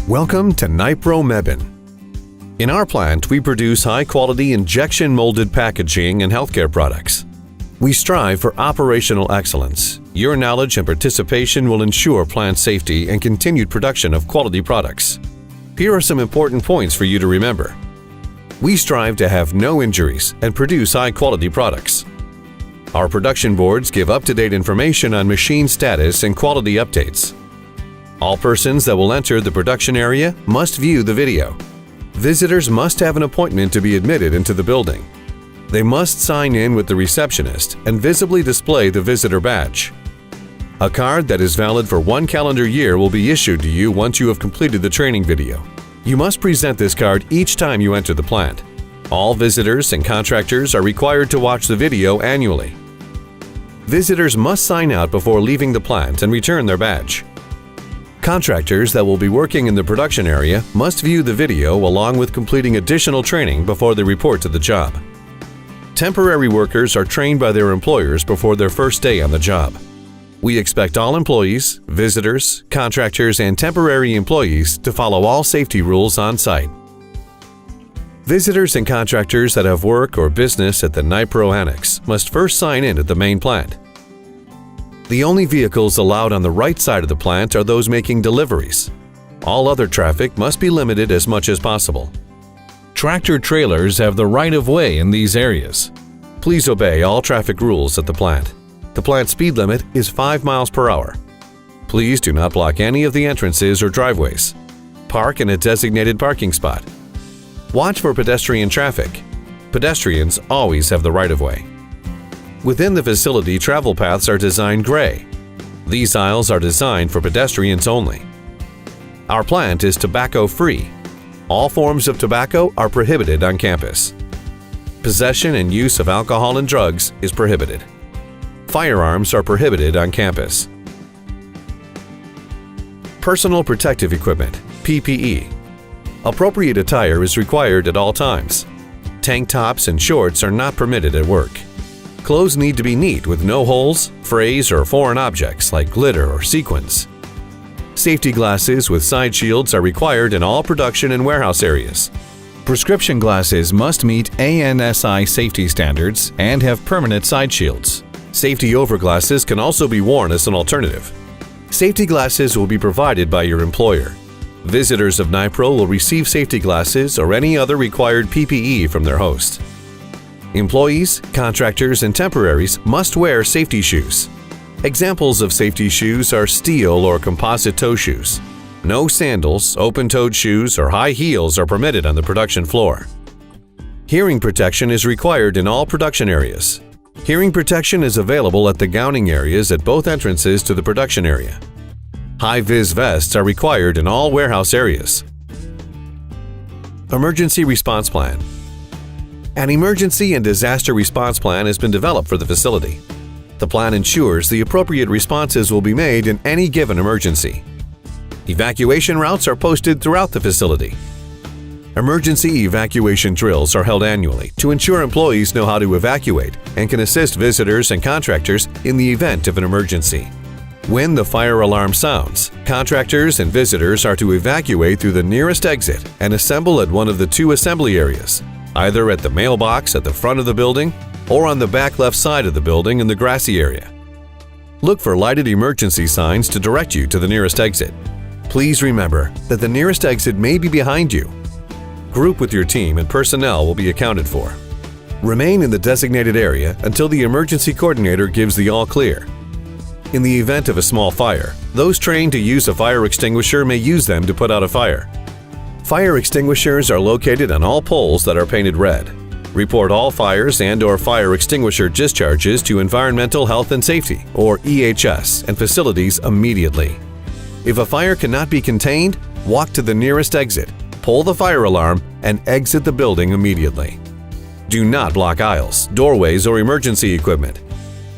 Welcome to Nypro Mebane. In our plant, we produce high-quality injection-molded packaging and healthcare products. We strive for operational excellence. Your knowledge and participation will ensure plant safety and continued production of quality products. Here are some important points for you to remember. We strive to have no injuries and produce high-quality products. Our production boards give up-to-date information on machine status and quality updates. All persons that will enter the production area must view the video. Visitors must have an appointment to be admitted into the building. They must sign in with the receptionist and visibly display the visitor badge. A card that is valid for 1 calendar year will be issued to you once you have completed the training video. You must present this card each time you enter the plant. All visitors and contractors are required to watch the video annually. Visitors must sign out before leaving the plant and return their badge. Contractors that will be working in the production area must view the video along with completing additional training before they report to the job. Temporary workers are trained by their employers before their first day on the job. We expect all employees, visitors, contractors, and temporary employees to follow all safety rules on site. Visitors and contractors that have work or business at the Nypro Annex must first sign in at the main plant. The only vehicles allowed on the right side of the plant are those making deliveries. All other traffic must be limited as much as possible. Tractor-trailers have the right-of-way in these areas. Please obey all traffic rules at the plant. The plant speed limit is 5 miles per hour. Please do not block any of the entrances or driveways. Park in a designated parking spot. Watch for pedestrian traffic. Pedestrians always have the right-of-way. Within the facility, travel paths are designed gray. These aisles are designed for pedestrians only. Our plant is tobacco-free. All forms of tobacco are prohibited on campus. Possession and use of alcohol and drugs is prohibited. Firearms are prohibited on campus. Personal protective equipment, PPE. Appropriate attire is required at all times. Tank tops and shorts are not permitted at work. Clothes need to be neat with no holes, frays, or foreign objects like glitter or sequins. Safety glasses with side shields are required in all production and warehouse areas. Prescription glasses must meet ANSI safety standards and have permanent side shields. Safety overglasses can also be worn as an alternative. Safety glasses will be provided by your employer. Visitors of Nypro will receive safety glasses or any other required PPE from their host. Employees, contractors, and temporaries must wear safety shoes. Examples of safety shoes are steel or composite toe shoes. No sandals, open-toed shoes, or high heels are permitted on the production floor. Hearing protection is required in all production areas. Hearing protection is available at the gowning areas at both entrances to the production area. High-vis vests are required in all warehouse areas. Emergency Response Plan. An emergency and disaster response plan has been developed for the facility. The plan ensures the appropriate responses will be made in any given emergency. Evacuation routes are posted throughout the facility. Emergency evacuation drills are held annually to ensure employees know how to evacuate and can assist visitors and contractors in the event of an emergency. When the fire alarm sounds, contractors and visitors are to evacuate through the nearest exit and assemble at one of the 2 assembly areas, either at the mailbox at the front of the building or on the back left side of the building in the grassy area. Look for lighted emergency signs to direct you to the nearest exit. Please remember that the nearest exit may be behind you. Group with your team and personnel will be accounted for. Remain in the designated area until the emergency coordinator gives the all clear. In the event of a small fire, those trained to use a fire extinguisher may use them to put out a fire. Fire extinguishers are located on all poles that are painted red. Report all fires and/or fire extinguisher discharges to Environmental Health and Safety, or EHS, and facilities immediately. If a fire cannot be contained, walk to the nearest exit, pull the fire alarm, and exit the building immediately. Do not block aisles, doorways, or emergency equipment.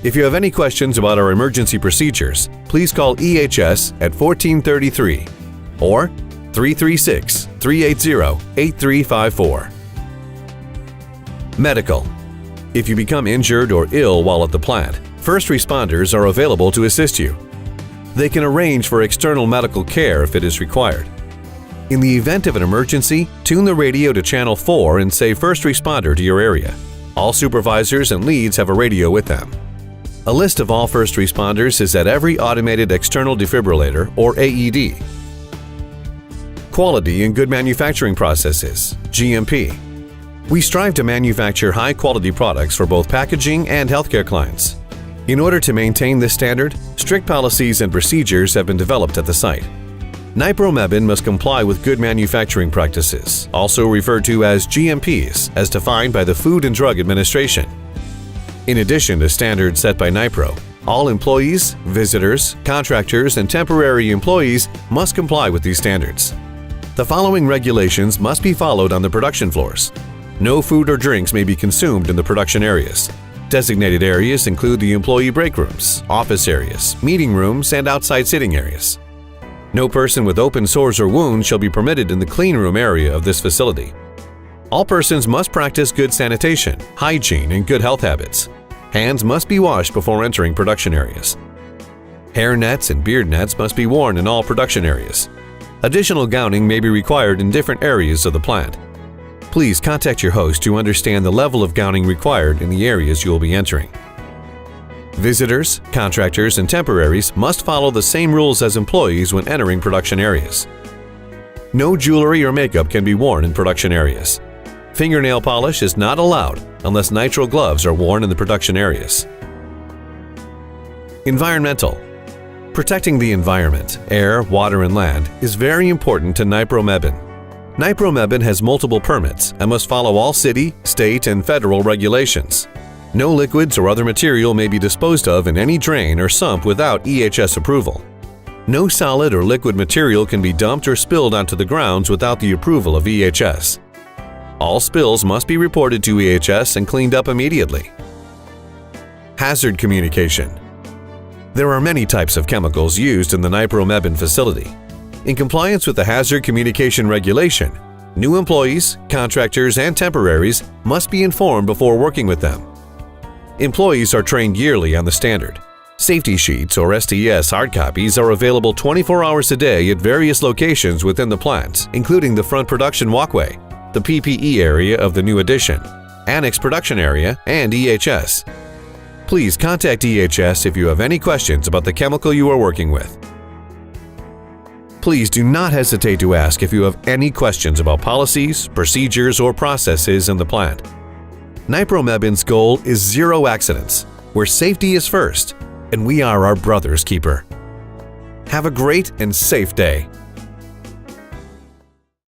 If you have any questions about our emergency procedures, please call EHS at 1433 or 336-380-8354. Medical. If you become injured or ill while at the plant, first responders are available to assist you. They can arrange for external medical care if it is required. In the event of an emergency, tune the radio to channel 4 and say first responder to your area. All supervisors and leads have a radio with them. A list of all first responders is at every automated external defibrillator, or AED. Quality and good manufacturing processes, GMP. We strive to manufacture high-quality products for both packaging and healthcare clients. In order to maintain this standard, strict policies and procedures have been developed at the site. Nypro Mebane must comply with good manufacturing practices, also referred to as GMPs, as defined by the Food and Drug Administration. In addition to standards set by Nypro, all employees, visitors, contractors, and temporary employees must comply with these standards. The following regulations must be followed on the production floors. No food or drinks may be consumed in the production areas. Designated areas include the employee break rooms, office areas, meeting rooms, and outside sitting areas. No person with open sores or wounds shall be permitted in the clean room area of this facility. All persons must practice good sanitation, hygiene, and good health habits. Hands must be washed before entering production areas. Hair nets and beard nets must be worn in all production areas. Additional gowning may be required in different areas of the plant. Please contact your host to understand the level of gowning required in the areas you will be entering. Visitors, contractors, and temporaries must follow the same rules as employees when entering production areas. No jewelry or makeup can be worn in production areas. Fingernail polish is not allowed unless nitrile gloves are worn in the production areas. Environmental. Protecting the environment, air, water, and land is very important to Nypro Mebane. Nypro Mebane has multiple permits and must follow all city, state, and federal regulations. No liquids or other material may be disposed of in any drain or sump without EHS approval. No solid or liquid material can be dumped or spilled onto the grounds without the approval of EHS. All spills must be reported to EHS and cleaned up immediately. Hazard communication. There are many types of chemicals used in the Nypro Mebane facility. In compliance with the Hazard Communication Regulation, new employees, contractors, and temporaries must be informed before working with them. Employees are trained yearly on the standard. Safety sheets or STS hard copies are available 24 hours a day at various locations within the plant, including the front production walkway, the PPE area of the new addition, annex production area, and EHS. Please contact EHS if you have any questions about the chemical you are working with. Please do not hesitate to ask if you have any questions about policies, procedures, or processes in the plant. Nypro Mebane's goal is zero accidents, where safety is first, and we are our brother's keeper. Have a great and safe day.